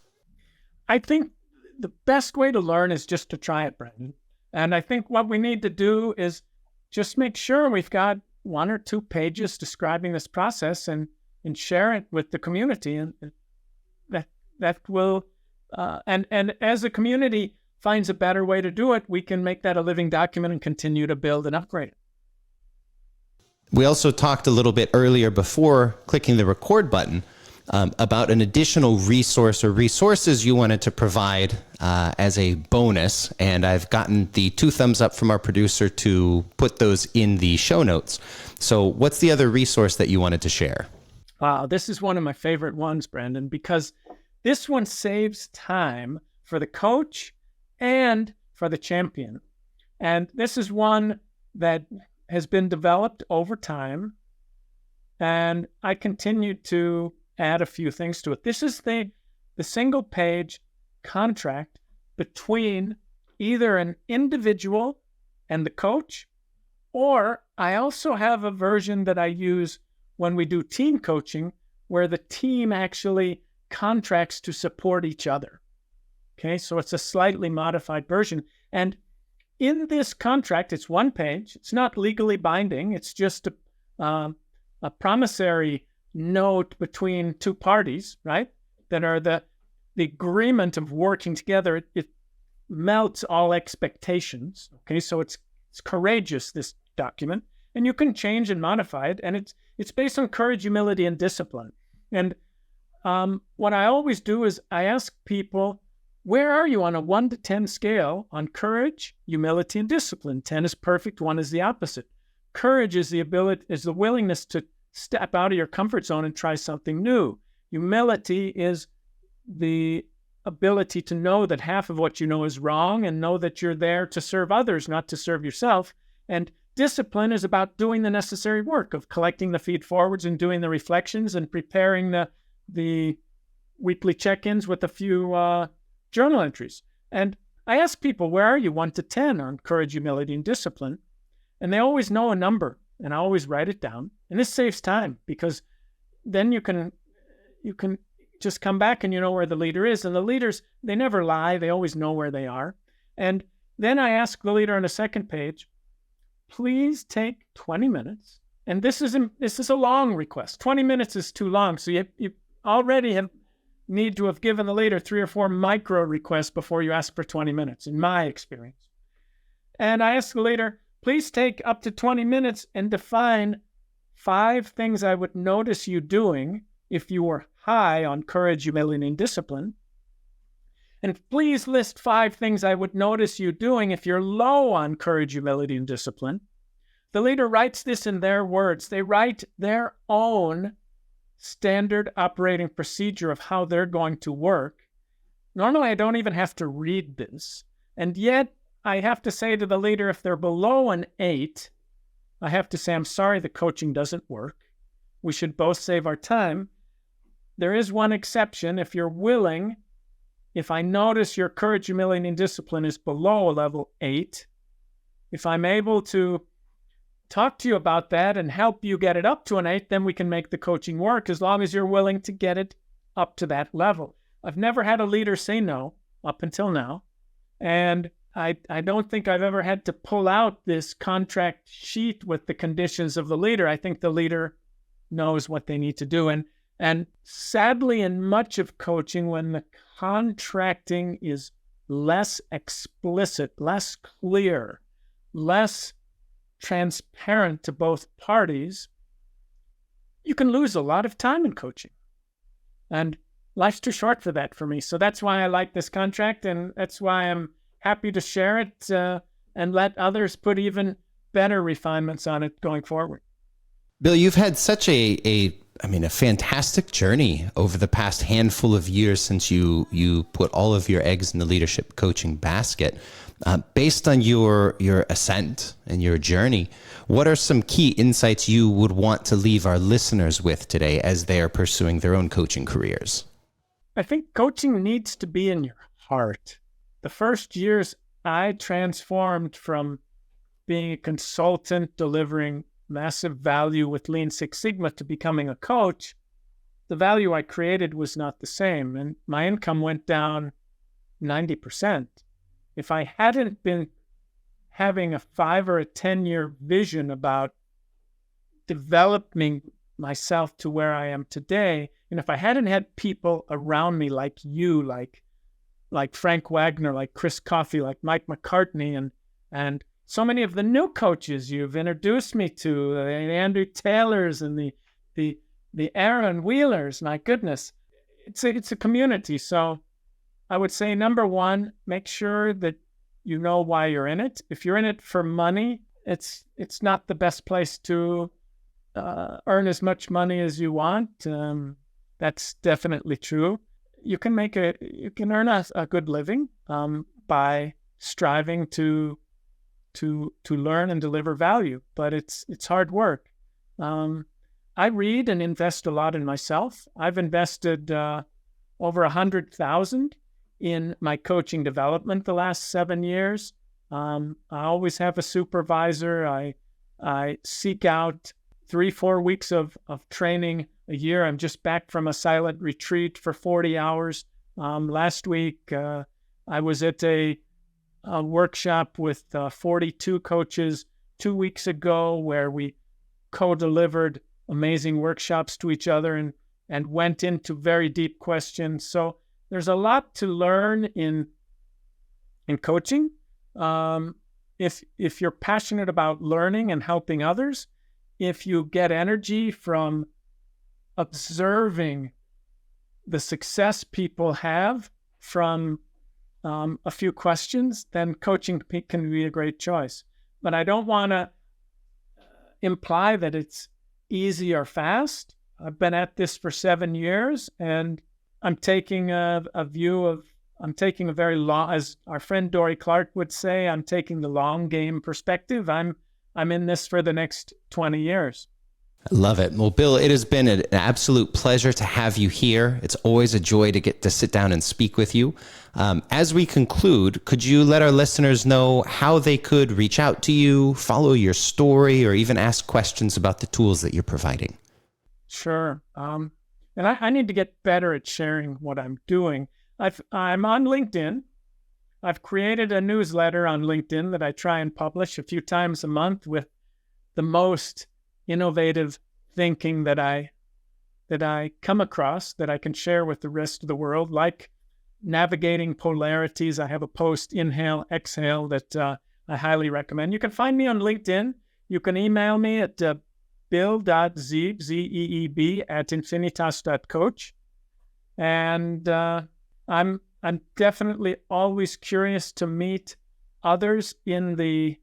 I think the best way to learn is just to try it, Brendan. And I think what we need to do is just make sure we've got 1 or 2 pages describing this process and share it with the community. And that will, and as the community finds a better way to do it, we can make that a living document and continue to build and upgrade it. We also talked a little bit earlier before clicking the record button about an additional resource or resources you wanted to provide as a bonus. And I've gotten the 2 thumbs up from our producer to put those in the show notes. So what's the other resource that you wanted to share? Wow, this is one of my favorite ones, Brandon, because this one saves time for the coach and for the champion. And this is one that has been developed over time, and I continue to add a few things to it. This is the single page contract between either an individual and the coach, or I also have a version that I use when we do team coaching where the team actually contracts to support each other. Okay, so it's a slightly modified version. And in this contract, it's 1 page. It's not legally binding. It's just a promissory note between 2 parties, right? That are the agreement of working together. It melts all expectations. Okay, so it's courageous, this document, and you can change and modify it. And it's based on courage, humility, and discipline. And what I always do is I ask people, where are you on a 1 to 10 scale on courage, humility, and discipline? 10 is perfect. 1 is the opposite. Courage is the willingness to step out of your comfort zone and try something new. Humility is the ability to know that half of what you know is wrong and know that you're there to serve others, not to serve yourself. And discipline is about doing the necessary work of collecting the feed forwards and doing the reflections and preparing the weekly check-ins with a few journal entries. And I ask people, where are you 1 to 10 on courage, humility, and discipline? And they always know a number, and I always write it down. And this saves time because then you can just come back and you know where the leader is. And the leaders, they never lie. They always know where they are. And then I ask the leader on the second page, please take 20 minutes. And this is a long request. 20 minutes is too long. So you already need to have given the leader 3 or 4 micro requests before you ask for 20 minutes, in my experience. And I ask the leader, please take up to 20 minutes and define 5 things I would notice you doing if you were high on courage, humility, and discipline. And please list 5 things I would notice you doing if you're low on courage, humility, and discipline. The leader writes this in their words. They write their own standard operating procedure of how they're going to work. Normally, I don't even have to read this. And yet, I have to say to the leader, if they're below an 8, I have to say, I'm sorry, the coaching doesn't work. We should both save our time. There is one exception. If you're willing, if I notice your courage, humility, and discipline is below a level 8, if I'm able to talk to you about that and help you get it up to an 8, then we can make the coaching work as long as you're willing to get it up to that level. I've never had a leader say no up until now. And I don't think I've ever had to pull out this contract sheet with the conditions of the leader. I think the leader knows what they need to do. And sadly, in much of coaching, when the contracting is less explicit, less clear, less transparent to both parties, you can lose a lot of time in coaching. And life's too short for that for me. So that's why I like this contract, and that's why I'm happy to share it and let others put even better refinements on it going forward. Bill, you've had such a fantastic journey over the past handful of years since you put all of your eggs in the leadership coaching basket. Based on your ascent and your journey, what are some key insights you would want to leave our listeners with today as they are pursuing their own coaching careers? I think coaching needs to be in your heart. The first years, I transformed from being a consultant delivering massive value with Lean Six Sigma to becoming a coach. The value I created was not the same, and my income went down 90%. If I hadn't been having a 5 or a 10-year vision about developing myself to where I am today, and if I hadn't had people around me like you, like Frank Wagner, like Chris Coffey, like Mike McCartney, and so many of the new coaches you've introduced me to, the Andrew Taylors and the the Aaron Wheelers, my goodness. It's a community. So I would say, number one, make sure that you know why you're in it. If you're in it for money, it's not the best place to earn as much money as you want. That's definitely true. You can earn a good living by striving to learn and deliver value, but it's hard work. I read and invest a lot in myself. I've invested over 100,000 in my coaching development the last 7 years. I always have a supervisor. I seek out 3-4 weeks of training a year. I'm just back from a silent retreat for 40 hours. Last week, I was at a workshop with 42 coaches 2 weeks ago where we co-delivered amazing workshops to each other and went into very deep questions. So there's a lot to learn in coaching. If you're passionate about learning and helping others, if you get energy from observing the success people have from a few questions, then coaching can be a great choice. But I don't want to imply that it's easy or fast. I've been at this for 7 years, and I'm taking a very long, as our friend Dory Clark would say, I'm taking the long game perspective. I'm in this for the next 20 years. I love it. Well, Bill, it has been an absolute pleasure to have you here. It's always a joy to get to sit down and speak with you. As we conclude, could you let our listeners know how they could reach out to you, follow your story, or even ask questions about the tools that you're providing? Sure. And I need to get better at sharing what I'm doing. I'm on LinkedIn. I've created a newsletter on LinkedIn that I try and publish a few times a month with the most innovative thinking that I come across that I can share with the rest of the world, like navigating polarities. I have a post, Inhale, Exhale, that I highly recommend. You can find me on LinkedIn. You can email me at bill.zeeb, Z-E-E-B, @infinitas.coach. And I'm definitely always curious to meet others in the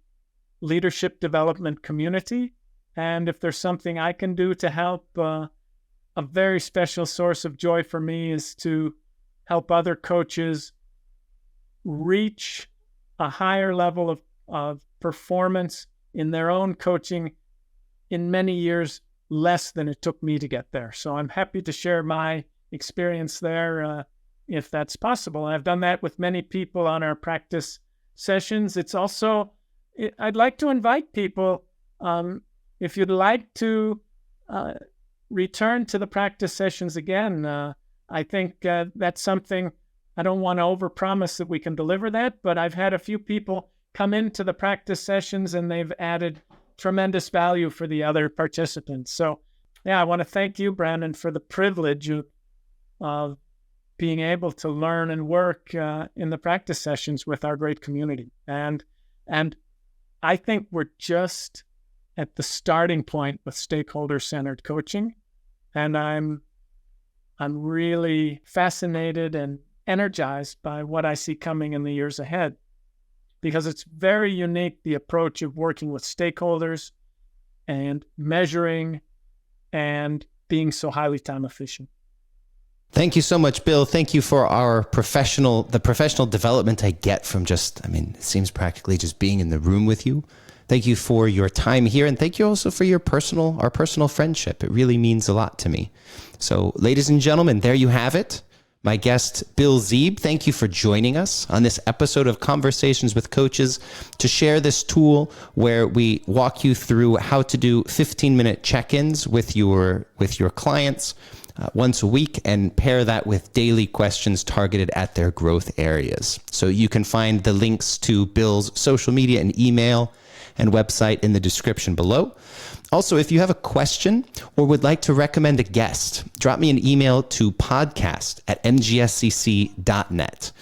leadership development community. And if there's something I can do to help, a very special source of joy for me is to help other coaches reach a higher level of performance in their own coaching in many years less than it took me to get there. So I'm happy to share my experience there if that's possible. I've done that with many people on our practice sessions. It's also, I'd like to invite people, if you'd like to return to the practice sessions again. I think that's something, I don't want to overpromise that we can deliver that, but I've had a few people come into the practice sessions and they've added tremendous value for the other participants. So yeah, I want to thank you, Brandon, for the privilege of being able to learn and work in the practice sessions with our great community. And I think we're just at the starting point with stakeholder centered coaching. And I'm really fascinated and energized by what I see coming in the years ahead, because it's very unique, the approach of working with stakeholders and measuring and being so highly time efficient. Thank you so much, Bill. Thank you for the professional development I get from it seems practically just being in the room with you. Thank you for your time here. And thank you also for our personal friendship. It really means a lot to me. So ladies and gentlemen, there you have it. My guest, Bill Zeeb, thank you for joining us on this episode of Conversations with Coaches to share this tool where we walk you through how to do 15-minute check-ins with your clients once a week and pair that with daily questions targeted at their growth areas. So you can find the links to Bill's social media and email and website in the description below. Also, if you have a question or would like to recommend a guest, drop me an email to podcast@mgscc.net.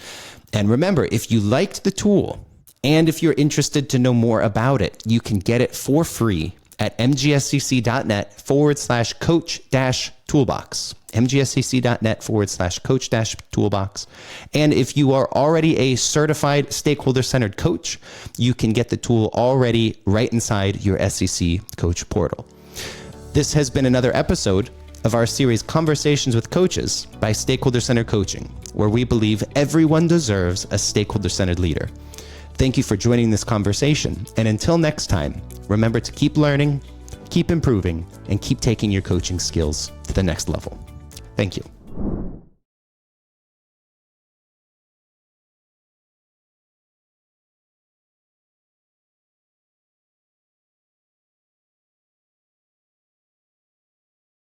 And remember, if you liked the tool and if you're interested to know more about it, you can get it for free at mgscc.net/coach-toolbox. mgscc.net/coach-toolbox. And if you are already a certified stakeholder centered coach, you can get the tool already right inside your SCC coach portal. This has been another episode of our series Conversations with Coaches by Stakeholder Centered Coaching, where we believe everyone deserves a stakeholder centered leader. Thank you for joining this conversation. And until next time, remember to keep learning, keep improving, and keep taking your coaching skills to the next level. Thank you.